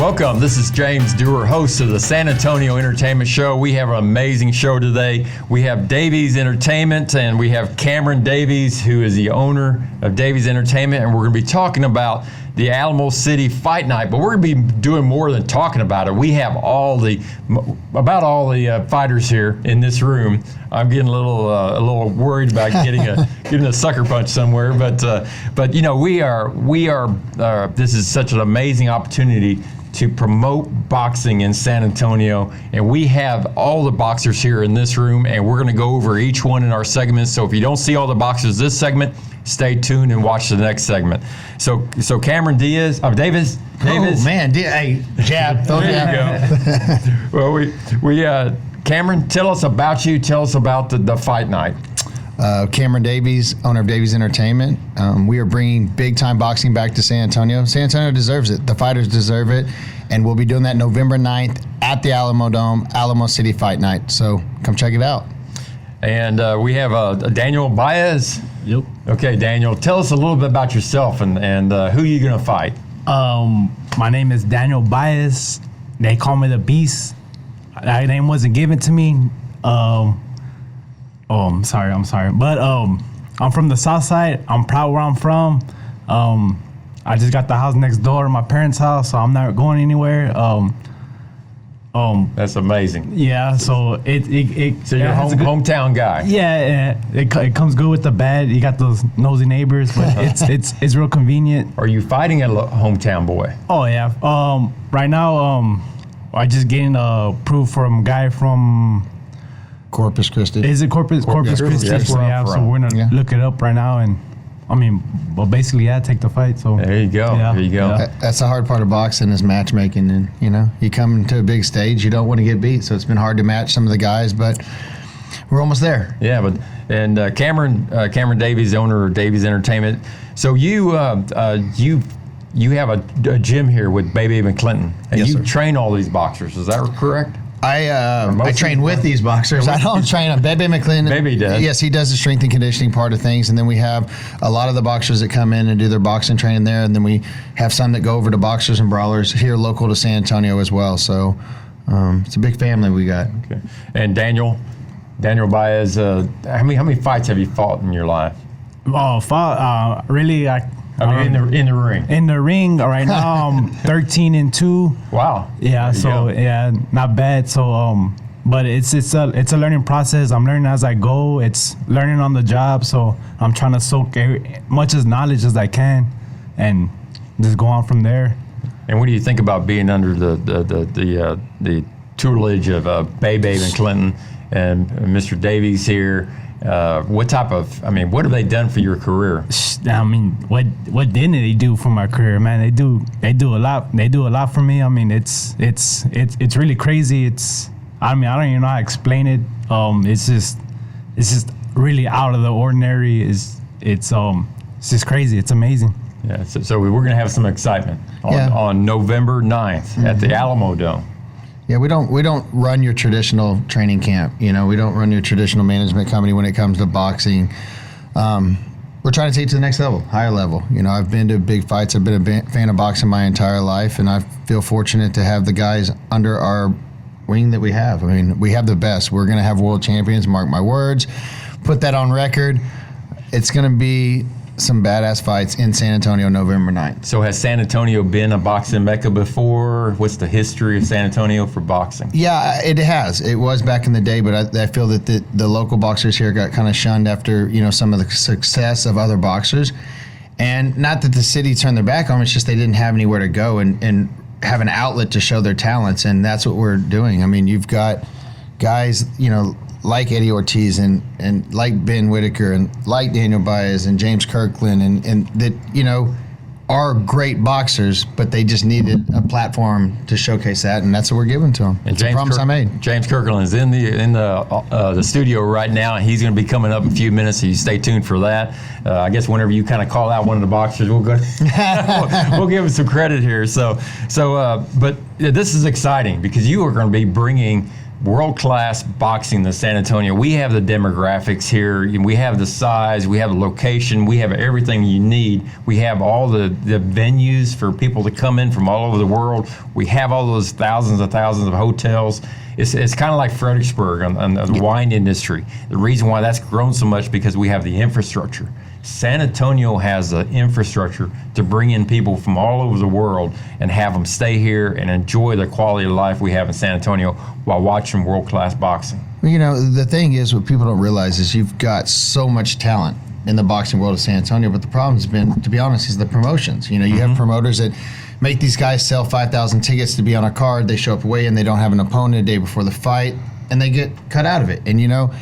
Welcome. This is James Dewar, host of the San Antonio Entertainment Show. We have an amazing show today. We have Davies Entertainment, and we have Cameron Davies, who is the owner of Davies Entertainment, and we're going to be talking about the Alamo City Fight Night. But we're going to be doing more than talking about it. We have about all the fighters here in this room. I'm getting a little worried about getting a sucker punch somewhere, but you know, we are. This is such an amazing opportunity to promote boxing in San Antonio, and we have all the boxers here in this room, and we're going to go over each one in our segments. So if you don't see all the boxers this segment, stay tuned and watch the next segment. So Cameron Davies. Oh man, hey, jab. There you go. Well, Cameron, tell us about you. Tell us about the fight night. Cameron Davies, owner of Davies Entertainment. We are bringing big-time boxing back to San Antonio. San Antonio deserves it. The fighters deserve it. And we'll be doing that November 9th at the Alamo Dome, Alamo City Fight Night. So come check it out. And we have Daniel Baez. Yep. Okay, Daniel, tell us a little bit about yourself and who you going to fight. My name is Daniel Baez. They call me the Beast. That name wasn't given to me. I'm sorry. But I'm from the South Side. I'm proud where I'm from. I just got the house next door to my parents' house, so I'm not going anywhere. That's amazing. Yeah, so So you're a hometown guy. Yeah, it comes good with the bad. You got those nosy neighbors, but it's real convenient. Are you fighting a hometown boy? Oh yeah. Right now, I just getting approved from a guy from Corpus Christi. Is it Corpus Christi? That's where I'm from. So we're gonna look it up right now, and basically, take the fight. So there you go. Yeah, there you go. Yeah. That's the hard part of boxing is matchmaking, and you come to a big stage, you don't want to get beat. So it's been hard to match some of the guys, but we're almost there. Yeah, Cameron Davies, owner of Davies Entertainment. So you have a gym here with Baby McClinton, and Yes, you sir. train all these boxers. Is that correct? I train with these boxers. I don't train them. Bebe McClinton. Bebe does. Yes, he does the strength and conditioning part of things. And then we have a lot of the boxers that come in and do their boxing training there. And then we have some that go over to Boxers and Brawlers here local to San Antonio as well. So it's a big family we got. Okay. And Daniel Baez, how many fights have you fought in your life? Really, in the ring. In the ring right now, I'm 13-2. Wow. Yeah, not bad. So, but it's a learning process. I'm learning as I go. It's learning on the job. So I'm trying to soak much as knowledge as I can, and just go on from there. And what do you think about being under the tutelage of Baby McClinton and Mr. Davies here? What have they done for your career? What didn't they do for my career, man? They do a lot. They do a lot for me. It's really crazy. I don't even know how to explain it. It's just really out of the ordinary. It's just crazy. It's amazing. Yeah. So we're gonna have some excitement on November 9th at the Alamo Dome. Yeah, we don't run your traditional training camp. We don't run your traditional management company when it comes to boxing. We're trying to take it to the next level, higher level. I've been to big fights. I've been a fan of boxing my entire life, and I feel fortunate to have the guys under our wing that we have. We have the best. We're going to have world champions, mark my words. Put that on record. It's going to be some badass fights in San Antonio November 9th. So has San Antonio been a boxing mecca before? What's the history of San Antonio for boxing? Yeah, it has. It was back in the day, but I feel that the local boxers here got kind of shunned after some of the success of other boxers. And not that the city turned their back on them, it's just they didn't have anywhere to go and have an outlet to show their talents, and that's what we're doing. You've got guys, like Eddie Ortiz and like Ben Whitaker and like Daniel Baez and James Kirkland and that are great boxers, but they just needed a platform to showcase that, and that's what we're giving to them. It's a promise I made. James Kirkland is in the studio right now. He's going to be coming up in a few minutes, so you stay tuned for that. I guess whenever you kind of call out one of the boxers, we'll go. we'll give him some credit here. But this is exciting because you are going to be bringing world-class boxing in San Antonio. We have the demographics here. We have the size. We have the location. We have everything you need. We have all the venues for people to come in from all over the world. We have all those thousands of hotels. It's kind of like Fredericksburg on the wine industry. The reason why that's grown so much because we have the infrastructure. San Antonio has the infrastructure to bring in people from all over the world and have them stay here and enjoy the quality of life we have in San Antonio while watching world-class boxing. Well, you know, the thing is, what people don't realize is you've got so much talent in the boxing world of San Antonio, but the problem has been, to be honest, is the promotions. You know, you have promoters that make these guys sell 5,000 tickets to be on a card. They show up away and they don't have an opponent a day before the fight, and they get cut out of it. And, you know,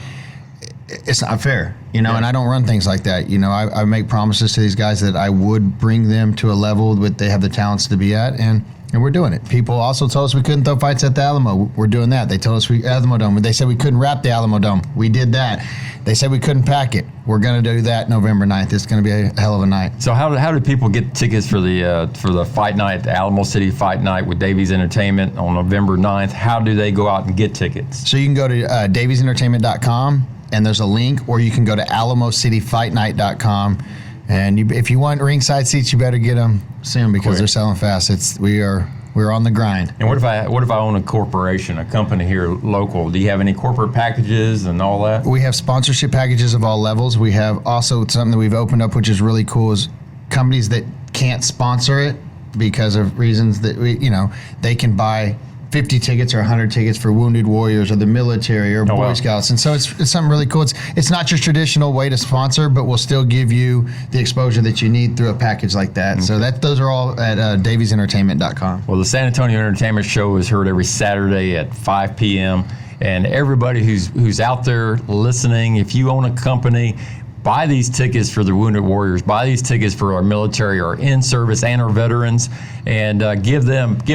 it's not fair, you know, and I don't run things like that. You know, I make promises to these guys that I would bring them to a level that they have the talents to be at, and we're doing it. People also told us we couldn't throw fights at the Alamo. We're doing that. They told us Alamo Dome. They said we couldn't wrap the Alamo Dome. We did that. They said we couldn't pack it. We're going to do that November 9th. It's going to be a hell of a night. So how do people get tickets for the fight night, the Alamo City Fight Night with Davies Entertainment on November 9th? How do they go out and get tickets? So you can go to daviesentertainment.com, and there's a link, or you can go to alamocityfightnight.com. And if you want ringside seats, you better get them soon because they're selling fast. We're on the grind. And what if I own a corporation, a company here local? Do you have any corporate packages and all that? We have sponsorship packages of all levels. We have also something that we've opened up, which is really cool, is companies that can't sponsor it because of reasons that they can buy 50 tickets or 100 tickets for Wounded Warriors or the military or Boy Scouts. And so it's something really cool. It's not your traditional way to sponsor, but we'll still give you the exposure that you need through a package like that. So those are all at daviesentertainment.com. Well, the San Antonio Entertainment Show is heard every Saturday at 5 p.m. And everybody who's out there listening, if you own a company, buy these tickets for the Wounded Warriors, buy these tickets for our military, our in-service, and our veterans, and give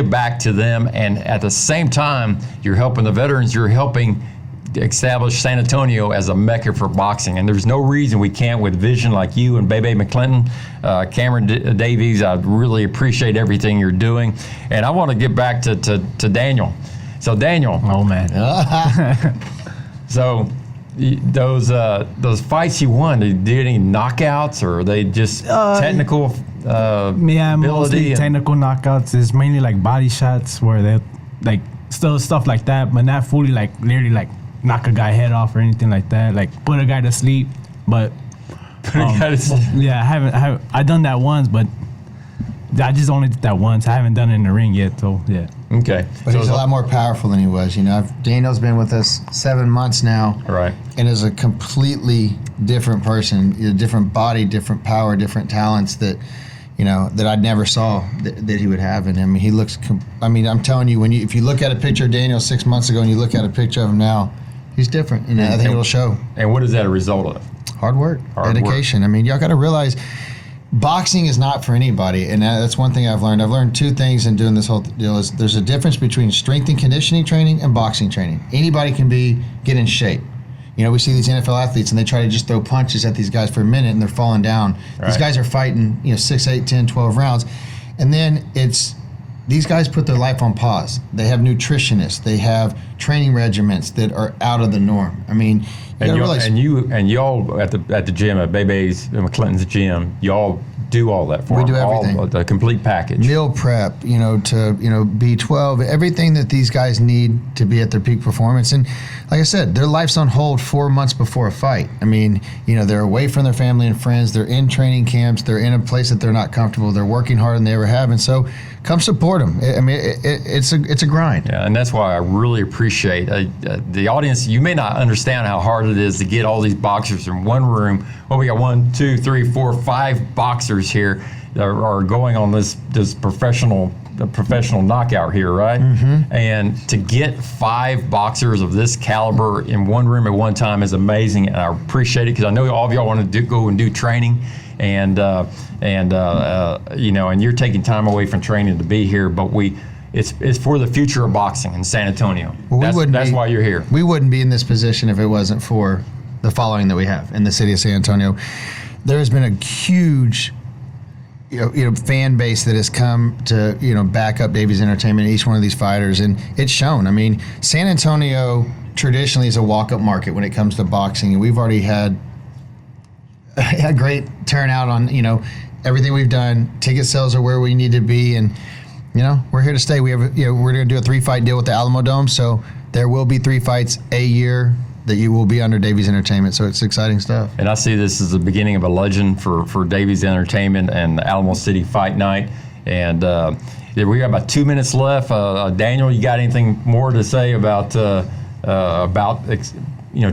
back to them. And at the same time, you're helping the veterans, you're helping establish San Antonio as a mecca for boxing. And there's no reason we can't with vision like you and Bebe McClinton, Cameron Davies. I really appreciate everything you're doing. And I want to get back to Daniel. So Daniel. Oh, man. So those fights you won, did any knockouts, or are they just technical yeah, mostly technical knockouts. It's mainly like body shots where they like still stuff like that, but not fully like literally like knock a guy head off or anything like that, like put a guy to sleep. But yeah, I done that once, but I just only did that once. I haven't done it in the ring yet, so yeah. Okay. But he's a lot more powerful than he was. You know, Daniel's been with us 7 months now. Right. And is a completely different person, a different body, different power, different talents that I never saw that he would have in him. He looks, I'm telling you, if you look at a picture of Daniel 6 months ago and you look at a picture of him now, he's different. You know, I think it'll show. And what is that a result of? Hard work, dedication. Y'all got to realize boxing is not for anybody, and that's one thing I've learned. I've learned two things in doing this whole deal. Is there's a difference between strength and conditioning training and boxing training. Anybody can get in shape. You know, we see these NFL athletes, and they try to just throw punches at these guys for a minute, and they're falling down. Right. These guys are fighting, 6, 8, 10, 12 rounds, and then these guys put their life on pause. They have nutritionists. They have training regimens that are out of the norm. Y'all at the gym at Bebe's McClinton's gym, y'all do all that for them. We do everything. The complete package. Meal prep, to B12, everything that these guys need to be at their peak performance. And like I said, their life's on hold 4 months before a fight. They're away from their family and friends. They're in training camps. They're in a place that they're not comfortable. They're working harder than they ever have. And so come support them. It's a grind. Yeah, and that's why I really appreciate the audience. You may not understand how hard it is to get all these boxers in one room. Well, we got 1, 2, 3, 4, 5 boxers here that are going on this professional knockout here, right? Mm-hmm. And to get 5 boxers of this caliber in one room at one time is amazing, and I appreciate it because I know all of y'all want to go and do training, and you're taking time away from training to be here, but it's for the future of boxing in San Antonio. Well, that's why you're here. We wouldn't be in this position if it wasn't for the following that we have in the city of San Antonio. There has been a huge fan base that has come to back up Davies Entertainment, each one of these fighters, and it's shown. I mean, San Antonio traditionally is a walk-up market when it comes to boxing, and we've already had a great turnout on everything we've done. Ticket sales are where we need to be, and we're here to stay. We have we're going to do a 3-fight deal with the Alamo Dome, so there will be 3 fights a year that you will be under Davies Entertainment, so it's exciting stuff. And I see this as the beginning of a legend for Davies Entertainment and Alamo City Fight Night. And we got about 2 minutes left. Daniel, you got anything more to say about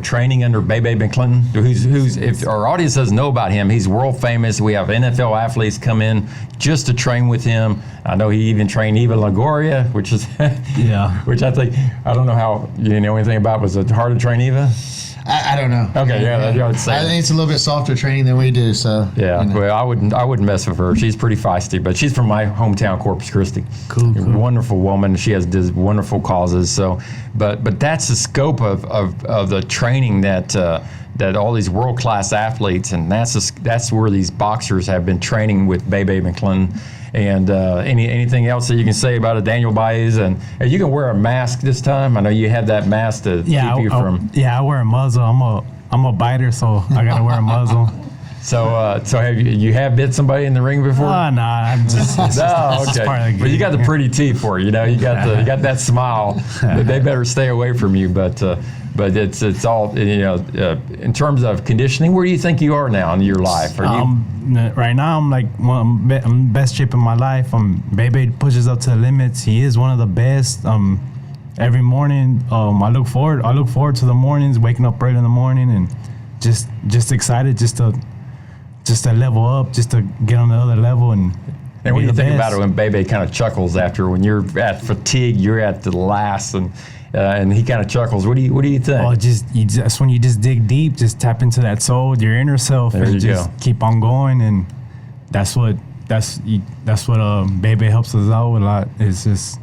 training under Bebe Ben Clinton? Who's if our audience doesn't know about him, he's world famous. We have NFL athletes come in just to train with him. I know he even trained Eva Longoria, which is which I don't know how you know anything about. Was it hard to train Eva? I don't know. Okay, yeah, I would say. I think it's a little bit softer training than we do. So yeah, well, I wouldn't mess with her. She's pretty feisty, but she's from my hometown, Corpus Christi. Cool. Wonderful woman. She does wonderful causes. So, but that's the scope of the training that all these world class athletes, and that's where these boxers have been training with Bebe Ben Clinton. And anything else that you can say about Daniel Baez? And you can wear a mask this time. I know you have that mask to keep you from. I wear a muzzle. I'm a biter, so I gotta wear a muzzle. So have you bit somebody in the ring before? No, I'm just. Okay. But you got the pretty teeth for it. You got that smile. They better stay away from you. But it's all in terms of conditioning. Where do you think you are now in your life? Are you? Right now, I'm like I'm best shape in my life. Bebe pushes up to the limits. He is one of the best. Every morning, I look forward to the mornings, waking up early in the morning, and just excited just to level up, just to get on the other level and what do you think about it when Bebe kind of chuckles after when you're at fatigue, you're at the last, and he kind of chuckles. What do you think? Oh, that's when you just dig deep, just tap into that soul, your inner self, and just keep on going. And that's what Bebe helps us out with a lot. Is just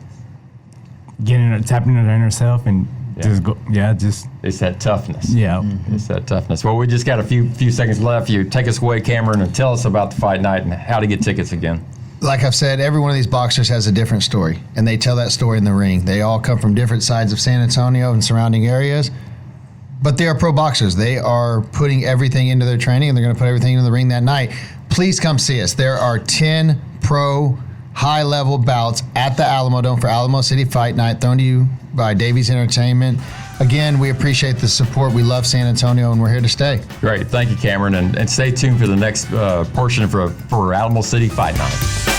tapping into the inner self and just go. Yeah, just it's that toughness. Yeah, it's that toughness. Well, we just got a few seconds left. You take us away, Cameron, and tell us about the fight night and how to get tickets again. Like I've said, every one of these boxers has a different story, and they tell that story in the ring. They all come from different sides of San Antonio and surrounding areas, but they are pro boxers. They are putting everything into their training, and they're going to put everything into the ring that night. Please come see us. There are 10 pro high-level bouts at the Alamo Dome for Alamo City Fight Night, thrown to you by Davies Entertainment. Again, we appreciate the support. We love San Antonio, and we're here to stay. Great. Thank you, Cameron. And stay tuned for the next portion for Alamo City Fight Night.